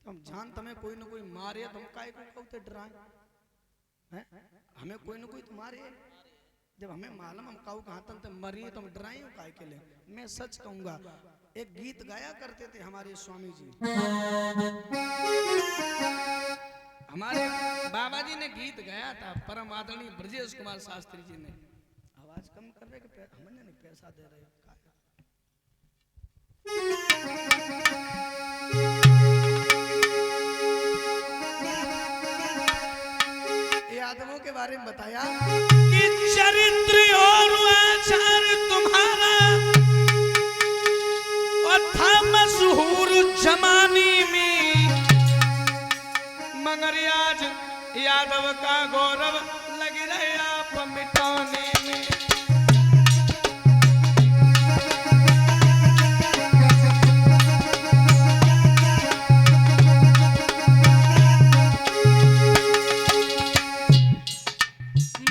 हम जान तमें कोई ना कोई मारे तो हम काय को कहते डराए हैं? हमें कोई ना कोई तो मारे, जब हमें मालूम हम काऊ कहाँ तक मरिए तो हम डराए काय के लिए। मैं सच कहूंगा, एक गीत गाया करते थे हमारे स्वामी जी, हमारे बाबा जी ने गीत गाया था, परम आदरणीय ब्रजेश कुमार शास्त्री जी ने। आवाज कम कर रहे कि हमने नहीं पैसा दे रहे यादवों के बारे में बताया कि चरित्र और आचार तुम्हारा और था मशहूर जमाने में, मगर आज यादव का गौरव लग रहे आप मिटाने में।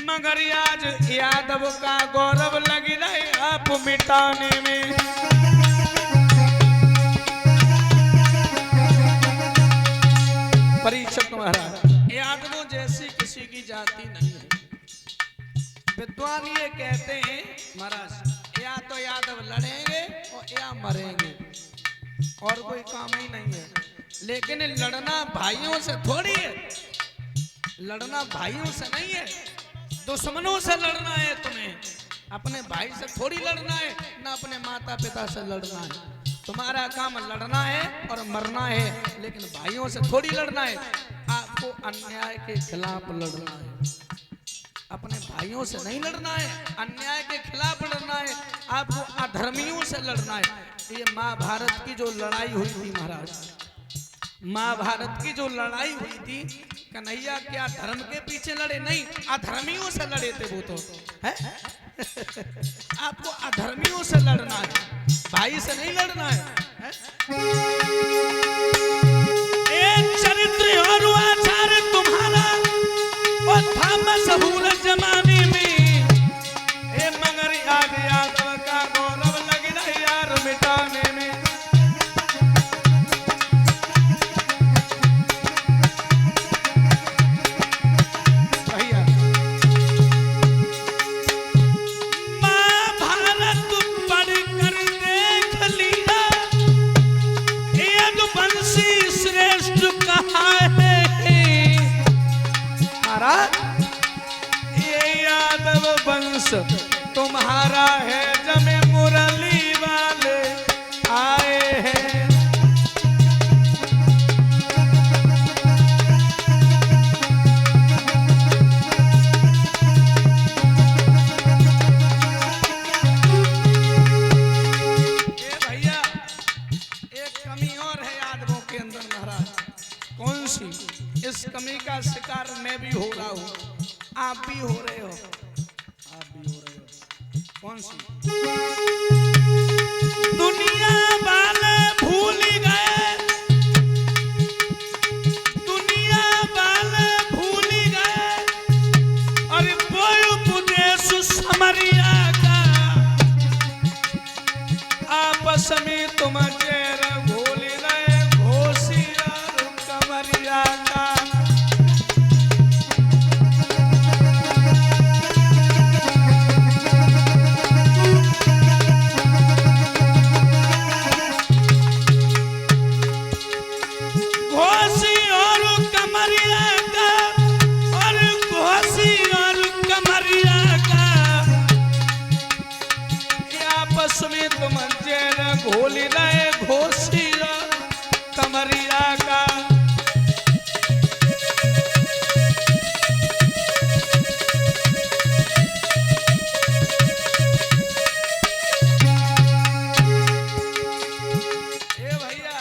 मगर आज यादव का गौरव लग रहे आप मिटाने में। परीक्षक महाराज, यादवों जैसी किसी की जाति नहीं है। विद्वान ये कहते हैं महाराज, या तो यादव लड़ेंगे और या मरेंगे, और कोई काम ही नहीं है। लेकिन लड़ना भाइयों से थोड़ी है, लड़ना भाइयों से नहीं है, दुश्मनों से लड़ना है। तुम्हें अपने भाई से थोड़ी लड़ना है, ना अपने माता पिता से लड़ना है। तुम्हारा काम लड़ना है और मरना है, लेकिन भाइयों से थोड़ी लड़ना है। आपको अन्याय के खिलाफ लड़ना है, अपने भाइयों से नहीं लड़ना है, अन्याय के खिलाफ लड़ना है, आपको अधर्मियों से लड़ना है। ये महाभारत की जो लड़ाई हुई थी महाराज, महाभारत की जो लड़ाई हुई थी, कन्हैया क्या धर्म के पीछे लड़े? नहीं, अधर्मियों से लड़े थे वो तो है। आपको अधर्मियों से लड़ना है, भाई से नहीं लड़ना है। एक चरित्र और आचार तुम्हारा और था मशहूर जमाने में, ए मगर आज यादव का गौरव लग रहा यार मिटाने में। तुम्हारा है जमे मुरली वाले आए हैं। भैया एक कमी और है यादवों के अंदर महाराज। कौन सी? इस कमी का शिकार मैं भी हो रहा हूँ, आप भी हो रहे हो, आप भी हो रहे हो। कौन सी? दुनिया वाले भूल गए, दुनिया वाले भूल गए, और वो उपदेश समरिया का, आपस में तुम चेर भूल गए, घोषिया कमरिया का। तुम चैन घोल रहे घोषिया कमरिया का। ए भैया,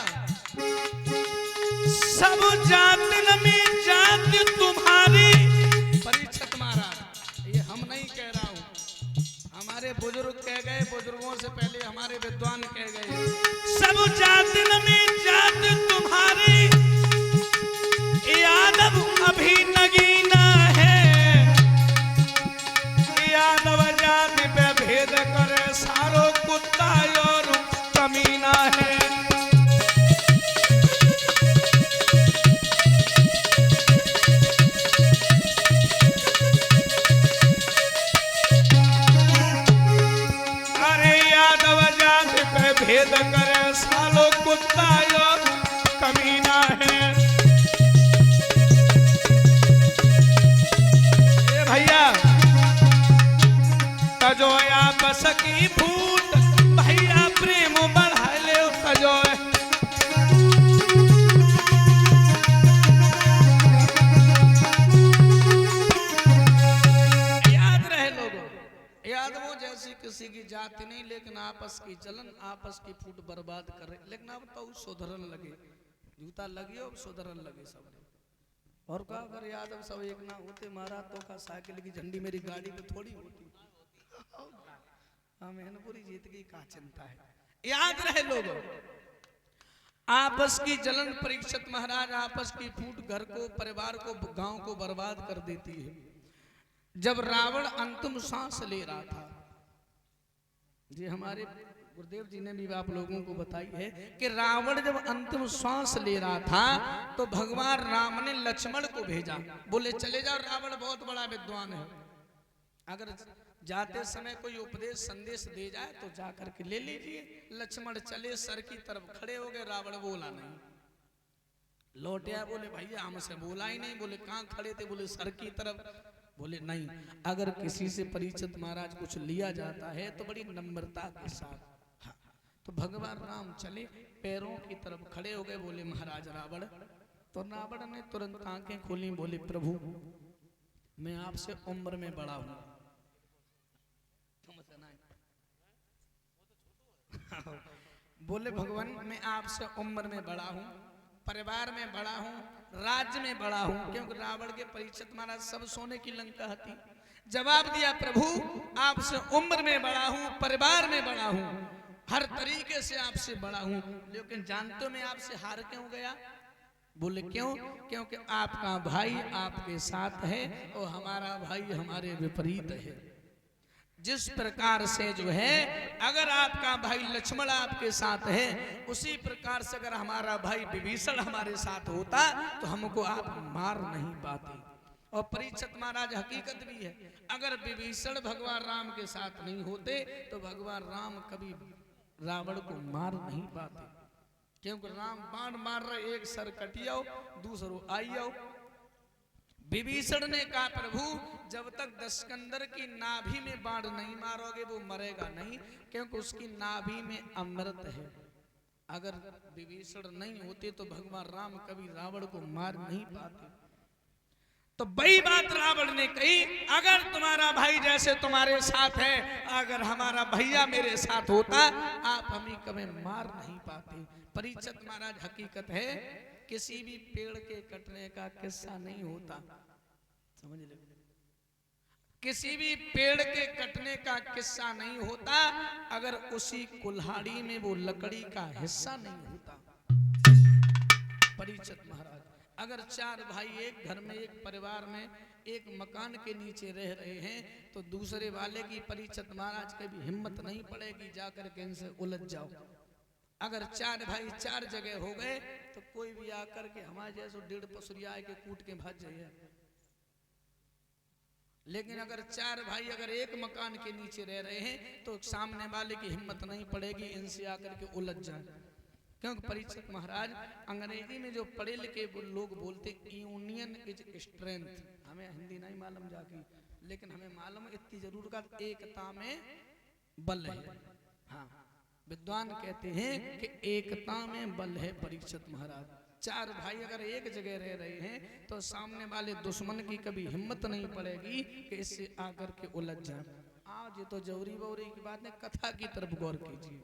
सब जात में जात तुम्हारी। परीक्षक महाराज, ये हम नहीं कह रहा हूं, हमारे बुजुर्ग कह गए, बुजुर्गों से पहले हमारे विद्वान कह गए। सब जात में जात तुम्हारी, यादव अभी नगीना है। यादव जात पे भेद करे सारो कुत्ता और कमीना है। कमीना है। ए भैया तजो आपस की फूट भैया प्रेम बढ़ा ले तजो। यादवों जैसी किसी की जाति नहीं, लेकिन आपस की जलन आपस की फूट बर्बाद कर रहे। लेकिन अब तो सुधरन लगे, जूता लगे अब सुधरन लगे सब। और का अगर यादव सब एक ना होते मारा तो का साइकिल की झंडी मेरी गाड़ी पे थोड़ी होती। मैनपुरी जीत गई का चिंता है। याद रहे लोगों, आपस की जलन परीक्षित महाराज आपस की फूट घर को, परिवार को, गांव को बर्बाद कर देती है। जब रावण अंतिम सांस ले रहा था, जी हमारे गुरुदेव जी ने भी आप लोगों को बताई है कि रावण जब अंतिम सांस ले रहा था तो भगवान राम ने लक्ष्मण को भेजा, बोले चले जाओ, रावण बहुत बड़ा विद्वान है, अगर जाते समय कोई उपदेश संदेश दे जाए तो जाकर के ले लीजिए। लक्ष्मण चले, सर की तरफ खड़े हो गए, रावण बोला नहीं। लौटिया, बोले भैया हमसे बोला ही नहीं। बोले कहाँ खड़े थे? बोले सर की तरफ। बोले नहीं, अगर किसी से परीक्षित महाराज कुछ लिया जाता है तो बड़ी नम्रता के साथ। हाँ, तो भगवान राम चले, पैरों की तरफ खड़े हो गए, बोले महाराज रावण। तो रावण ने तुरंत आंखें खोली, बोले प्रभु मैं आपसे उम्र में बड़ा हूं। बोले भगवान मैं आपसे उम्र में बड़ा हूं, परिवार में बड़ा हूं, राज्य में बड़ा हूं, क्योंकि रावण के परीक्षित महाराज सब सोने की लंका थी। जवाब दिया प्रभु आपसे उम्र में बड़ा हूं, परिवार में बड़ा हूं, हर तरीके से आपसे बड़ा हूं, लेकिन जानते हो मैं आपसे हार क्यों गया? बोले क्यों? क्योंकि आपका भाई आपके साथ है और हमारा भाई हमारे विपरीत है। जिस प्रकार से जो है अगर आपका भाई लक्ष्मण आपके साथ है, उसी प्रकार से अगर हमारा भाई विभीषण हमारे साथ होता तो हमको आप मार नहीं पाते। और परीक्षित महाराज हकीकत भी है, अगर विभीषण भगवान राम के साथ नहीं होते तो भगवान राम कभी रावण को मार नहीं पाते, क्योंकि राम बाण मार रहे, एक सर कटियाओ दूसरो आइयो। विभीषण ने कहा प्रभु जब तक दशकंदर की नाभि में बाण नहीं मारोगे वो मरेगा नहीं, क्योंकि उसकी नाभि में अमृत है। अगर विभीषण नहीं होते तो भगवान राम कभी रावण को मार नहीं पाते। तो वही बात रावण ने कही, अगर तुम्हारा भाई जैसे तुम्हारे साथ है, अगर हमारा भैया मेरे साथ होता आप हमें कभी मार नहीं पाते। परीक्षित महाराज हकीकत है किसी भी पेड़ के कटने का किस्सा नहीं होता, समझ ले, किसी भी पेड़ के कटने का किस्सा नहीं होता अगर उसी कुल्हाड़ी में वो लकड़ी का हिस्सा नहीं होता। परीक्षित महाराज अगर चार भाई एक घर में, एक परिवार में, एक मकान के नीचे रह रहे हैं तो दूसरे वाले की परीक्षित महाराज की भी हिम्मत नहीं पड़ेगी जाकर के इनसे उलझ जाओ। अगर चार भाई चार जगह हो गए तो कोई भी आकर के हमारे जैसे 1.5 पसुरिया के कूट के भाग जाइए। लेकिन अगर चार भाई अगर एक मकान के नीचे रह रहे हैं तो सामने वाले की हिम्मत नहीं पड़ेगी इनसे आकर के उलझ जाए। क्योंकि परीक्षित महाराज अंग्रेजी में जो पढ़े लिखे लोग बोलते यूनियन इज स्ट्रेंथ, हमें हिंदी नहीं मालूम जाती, लेकिन हमें मालूम इतनी जरूर का एकता में बल है। हाँ, विद्वान कहते हैं कि एकता में बल है। परीक्षित महाराज चार भाई अगर एक जगह रह रहे हैं तो सामने वाले दुश्मन की कभी हिम्मत नहीं पड़ेगी कि इससे आकर के उलझ जाए। आज ये तो जौरी बौरी की बात है, कथा की तरफ गौर कीजिए।